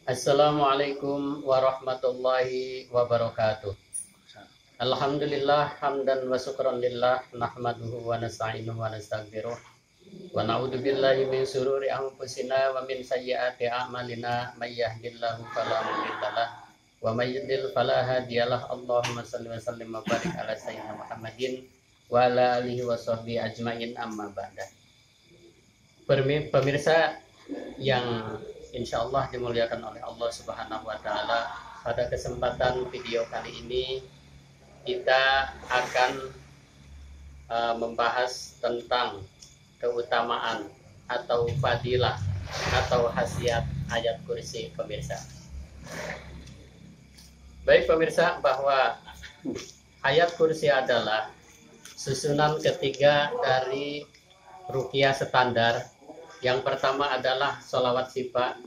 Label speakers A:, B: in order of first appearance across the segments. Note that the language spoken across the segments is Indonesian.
A: Assalamualaikum warahmatullahi wabarakatuh. Alhamdulillah hamdan wa syukran lillah nahmaduhu wa nasta'inuhu wa nastaghfiruh wa na'udzu billahi min syururi anfusina wa min sayyiati a'malina may yahdihillahu fala mudhillalah wa may yudlil fala hadiyalah. Allahumma shalli wa sallim wa barik ala sayyidina Muhammadin wa ala alihi wa sahbihi ajmain, amma ba'da. Pemirsa yang insya Allah dimuliakan oleh Allah Subhanahu wa Ta'ala, pada kesempatan video kali ini kita akan membahas tentang keutamaan atau fadilah atau khasiat ayat kursi, pemirsa. Baik pemirsa, bahwa ayat kursi adalah susunan ketiga dari ruqyah standar. Yang pertama adalah sholawat syifa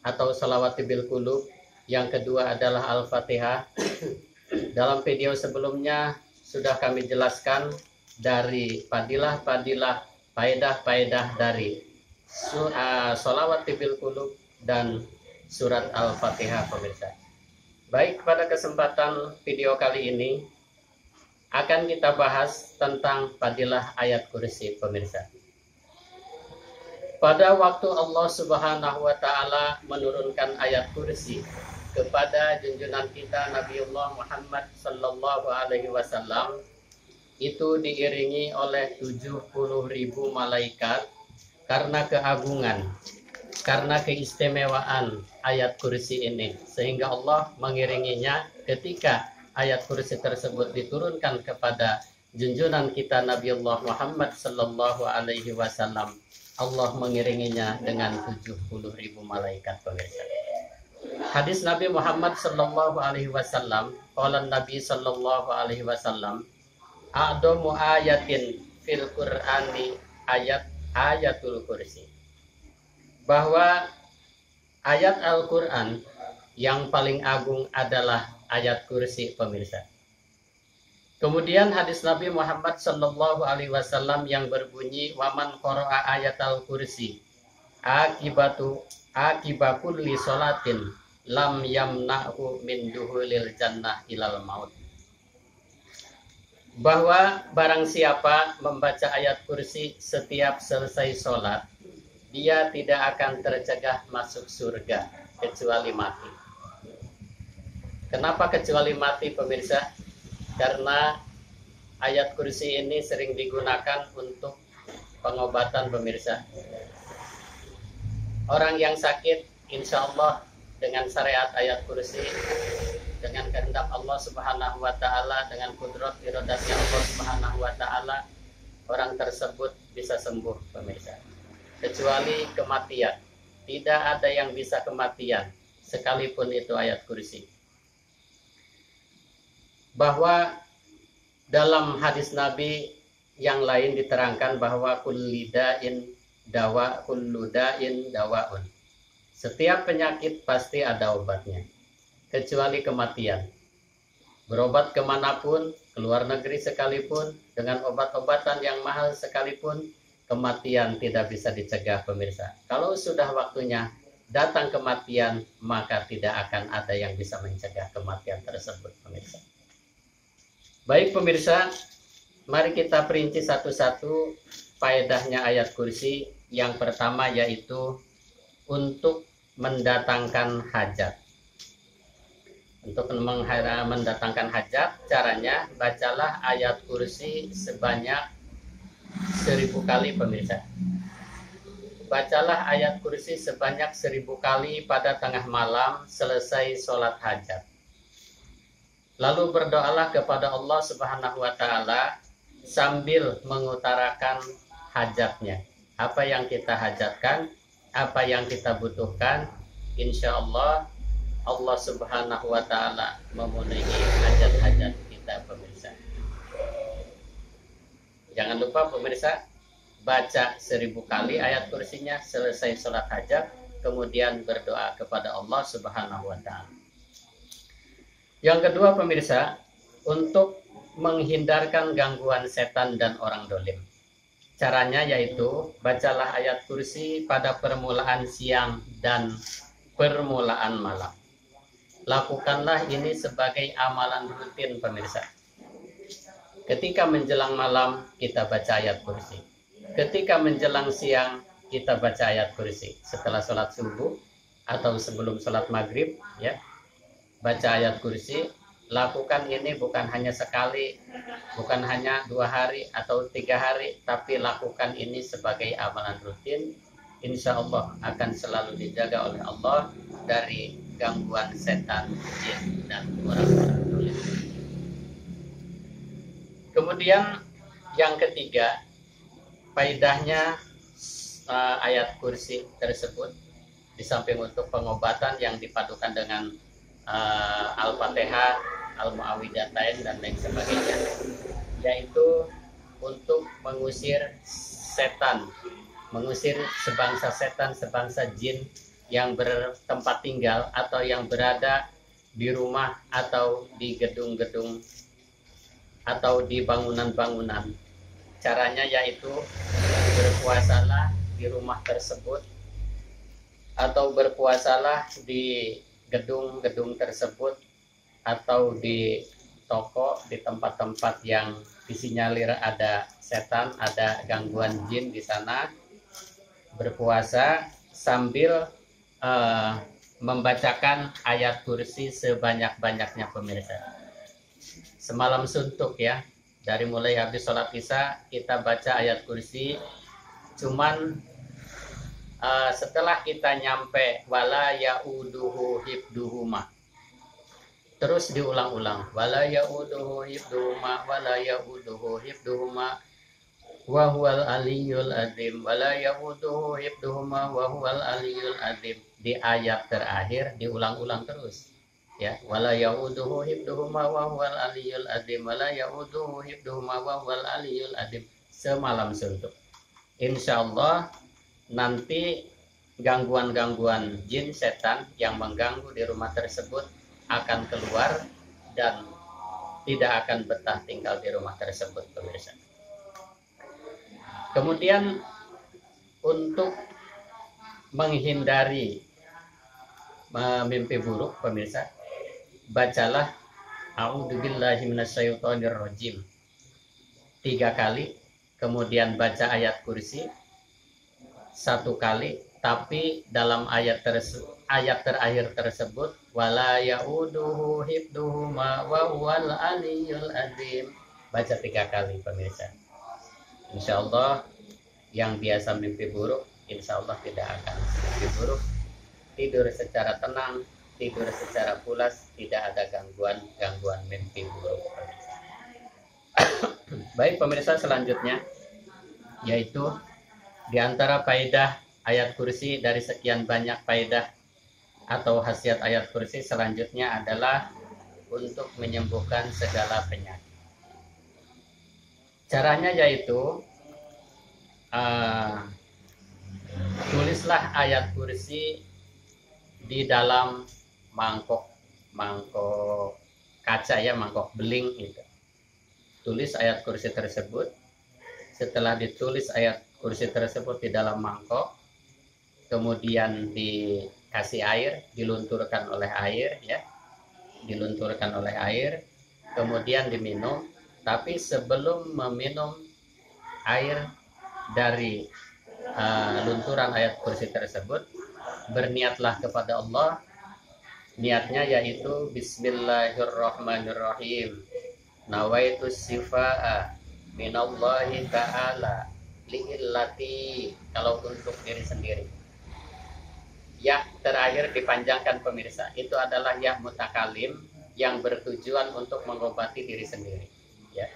A: atau sholawat bil qulub. Yang kedua adalah Al-Fatihah. Dalam video sebelumnya sudah kami jelaskan dari fadilah-fadilah, faedah-faedah dari sholawat bil qulub dan surat Al-Fatihah, pemirsa. Baik, pada kesempatan video kali ini akan kita bahas tentang fadilah ayat kursi, pemirsa. Pada waktu Allah Subhanahu wa Ta'ala menurunkan ayat kursi kepada junjungan kita Nabiullah Muhammad sallallahu alaihi wasallam, itu diiringi oleh 70.000 malaikat karena keagungan, karena keistimewaan ayat kursi ini, sehingga Allah mengiringinya ketika ayat kursi tersebut diturunkan kepada junjungan kita Nabiullah Muhammad sallallahu alaihi wasallam. Allah mengiringinya dengan 70.000 malaikat, pemirsa. Hadis Nabi Muhammad sallallahu alaihi wasallam, qala Nabi sallallahu alaihi wasallam, a'dhamu ayatin fil Qur'ani ayatul kursi. Bahwa ayat Al-Qur'an yang paling agung adalah ayat kursi, pemirsa. Kemudian hadis Nabi Muhammad sallallahu alaihi wasallam yang berbunyi, waman qara'a ayatal kursi akibakul li sholatin lam yamna'hu min duhulil jannah ilal maut. Bahwa barang siapa membaca ayat kursi setiap selesai sholat, dia tidak akan tercegah masuk surga kecuali mati. Kenapa kecuali mati, pemirsa? Karena ayat kursi ini sering digunakan untuk pengobatan, pemirsa. Orang yang sakit, insya Allah dengan syariat ayat kursi, dengan kehendak Allah Subhanahu wa Ta'ala, dengan kudrat iradahnya Allah Subhanahu wa Ta'ala, orang tersebut bisa sembuh, pemirsa. Kecuali kematian. Tidak ada yang bisa kematian, sekalipun itu ayat kursi. Bahwa dalam hadis Nabi yang lain diterangkan bahwa kullu da'in dawaun. Setiap penyakit pasti ada obatnya, kecuali kematian. Berobat kemanapun, keluar negeri sekalipun, dengan obat-obatan yang mahal sekalipun, kematian tidak bisa dicegah, pemirsa. Kalau sudah waktunya datang kematian, maka tidak akan ada yang bisa mencegah kematian tersebut, pemirsa. Baik pemirsa, mari kita perinci satu-satu faedahnya ayat kursi. Yang pertama yaitu untuk mendatangkan hajat. Untuk mendatangkan hajat, caranya bacalah ayat kursi sebanyak 1000 kali, pemirsa. Bacalah ayat kursi sebanyak 1000 kali pada tengah malam selesai sholat hajat. Lalu berdoalah kepada Allah Subhanahu wa Ta'ala sambil mengutarakan hajatnya. Apa yang kita hajatkan, apa yang kita butuhkan, insya Allah Allah Subhanahu wa Ta'ala memenuhi hajat-hajat kita, pemirsa. Jangan lupa, pemirsa, baca 1000 kali ayat kursinya selesai sholat hajat, kemudian berdoa kepada Allah Subhanahu wa Ta'ala. Yang kedua, pemirsa, untuk menghindarkan gangguan setan dan orang dolim. Caranya yaitu bacalah ayat kursi pada permulaan siang dan permulaan malam. Lakukanlah ini sebagai amalan rutin pemirsa. Ketika menjelang malam kita baca ayat kursi. Ketika menjelang siang kita baca ayat kursi. Setelah sholat subuh atau sebelum sholat maghrib, ya, baca ayat kursi. Lakukan ini bukan hanya sekali, bukan hanya 2 hari atau 3 hari, tapi lakukan ini sebagai amalan rutin. Insya Allah akan selalu dijaga oleh Allah dari gangguan setan, jin, dan orang-orang tulis. Kemudian yang ketiga, faedahnya ayat kursi tersebut di samping untuk pengobatan yang dipadukan dengan Al-Fatihah, Al-Mu'awwidhatain dan lain sebagainya, yaitu untuk mengusir setan, mengusir sebangsa setan, sebangsa jin yang bertempat tinggal atau yang berada di rumah atau di gedung-gedung atau di bangunan-bangunan. Caranya yaitu berpuasalah di rumah tersebut atau berpuasalah di gedung-gedung tersebut atau di toko, di tempat-tempat yang disinyalir ada setan, ada gangguan jin di sana. Berpuasa sambil membacakan ayat kursi sebanyak-banyaknya pemirsa. Semalam suntuk ya, dari mulai habis sholat isya kita baca ayat kursi. Cuman setelah kita nyampe wala yauduhu hibduhuma, terus diulang-ulang, wala yauduhu hibduhuma, wala yauduhu hibduhuma wa huwal aliyul azim, wala yauduhu hibduhuma wa huwal aliyul azim. Di ayat terakhir diulang-ulang terus. Ya, wala yauduhu hibduhuma wa huwal aliyul azim, wala yauduhu hibduhuma wa huwal aliyul azim, semalam suntuk. Insyaallah nanti gangguan-gangguan jin setan yang mengganggu di rumah tersebut akan keluar dan tidak akan betah tinggal di rumah tersebut pemirsa. Kemudian untuk menghindari mimpi buruk pemirsa, bacalah a'udzubillahi minasyaitonirrajim 3 kali, kemudian baca ayat kursi 1 kali, tapi dalam ayat terakhir tersebut wala yauduhu hibduhuma wa huwal aliyul azim, baca 3 kali pemirsa. Insyaallah yang biasa mimpi buruk insyaallah tidak akan mimpi buruk, tidur secara tenang, tidur secara pulas, tidak ada gangguan mimpi buruk. Baik pemirsa, selanjutnya yaitu di antara faedah ayat kursi, dari sekian banyak faedah atau khasiat ayat kursi, selanjutnya adalah untuk menyembuhkan segala penyakit. Caranya yaitu tulislah ayat kursi di dalam mangkok kaca ya, mangkok beling itu. Tulis ayat kursi tersebut. Setelah ditulis ayat kursi tersebut di dalam mangkok, kemudian dikasih air, dilunturkan oleh air ya, dilunturkan oleh air, kemudian diminum. Tapi sebelum meminum air dari lunturan ayat kursi tersebut, berniatlah kepada Allah. Niatnya yaitu bismillahirrahmanirrahim, nawaitu sifa'a minallahi ta'ala li'illati, kalau untuk diri sendiri. Ya terakhir dipanjangkan pemirsa, itu adalah ya mutakalim yang bertujuan untuk mengobati diri sendiri ya.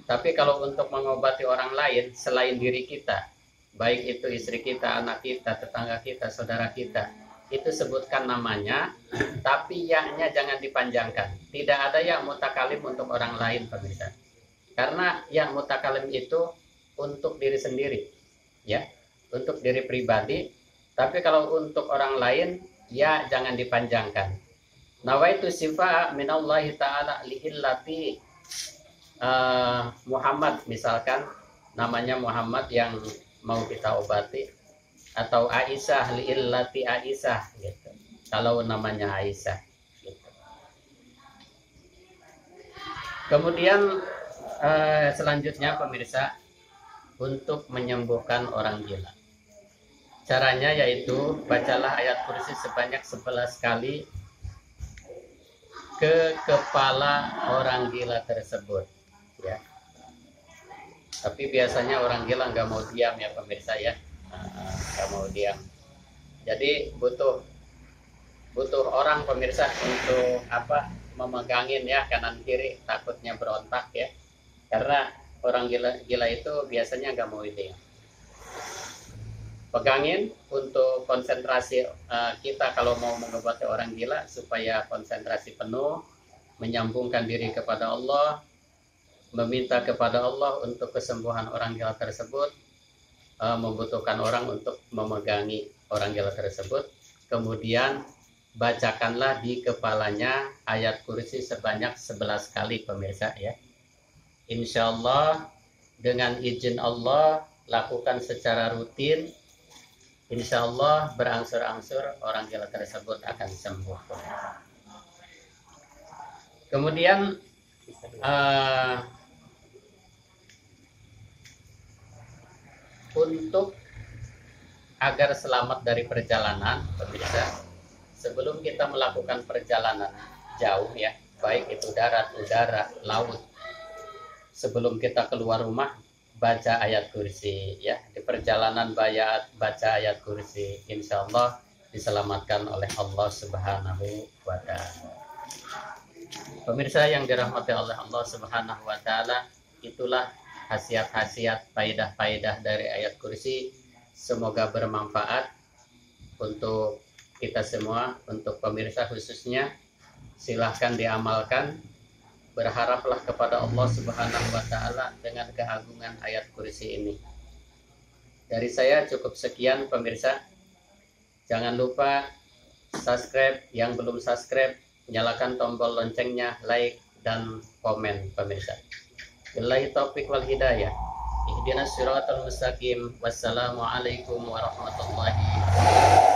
A: Tapi kalau untuk mengobati orang lain selain diri kita, baik itu istri kita, anak kita, tetangga kita, saudara kita, itu sebutkan namanya, tapi ya-nya jangan dipanjangkan. Tidak ada ya mutakalim untuk orang lain pemirsa. Karena ya mutakalim itu untuk diri sendiri ya, untuk diri pribadi. Tapi kalau untuk orang lain ya jangan dipanjangkan. Nawaitu sifa minallahi ta'ala lihillati Muhammad, misalkan namanya Muhammad yang mau kita obati, atau Aisyah liillati Aisyah gitu. Kalau namanya Aisyah gitu. Kemudian selanjutnya pemirsa, untuk menyembuhkan orang gila. Caranya yaitu bacalah ayat kursi sebanyak 11 kali ke kepala orang gila tersebut ya. Tapi biasanya orang gila nggak mau diam ya pemirsa ya, nggak mau diam. Jadi butuh orang pemirsa untuk memegangin ya kanan kiri, takutnya berontak ya. Karena orang gila itu biasanya nggak mau diam. Pegangin untuk konsentrasi kita kalau mau mengobati orang gila supaya konsentrasi penuh, menyambungkan diri kepada Allah, meminta kepada Allah untuk kesembuhan orang gila tersebut, membutuhkan orang untuk memegangi orang gila tersebut. Kemudian bacakanlah di kepalanya ayat kursi sebanyak 11 kali pemirsa ya. Insya Allah dengan izin Allah lakukan secara rutin. Insya Allah berangsur-angsur orang gila tersebut akan sembuh. Kemudian untuk agar selamat dari perjalanan, pemirsa, sebelum kita melakukan perjalanan jauh ya, baik itu darat, udara, laut, sebelum kita keluar rumah, baca ayat kursi ya. Di perjalanan baca ayat kursi, insya Allah diselamatkan oleh Allah Subhanahu wa Ta'ala. Pemirsa yang dirahmati oleh Allah Subhanahu wa Ta'ala, itulah khasiat-khasiat, faidah-faidah dari ayat kursi. Semoga bermanfaat untuk kita semua, untuk pemirsa khususnya. Silahkan diamalkan. Berharaplah kepada Allah Subhanahu wa Ta'ala dengan keagungan ayat kursi ini. Dari saya cukup sekian pemirsa. Jangan lupa subscribe, yang belum subscribe nyalakan tombol loncengnya, like dan komen pemirsa. Billahi taufiq wal hidayah. Ihdinas siratal mustaqim. Wassalamualaikum warahmatullahi wabarakatuh.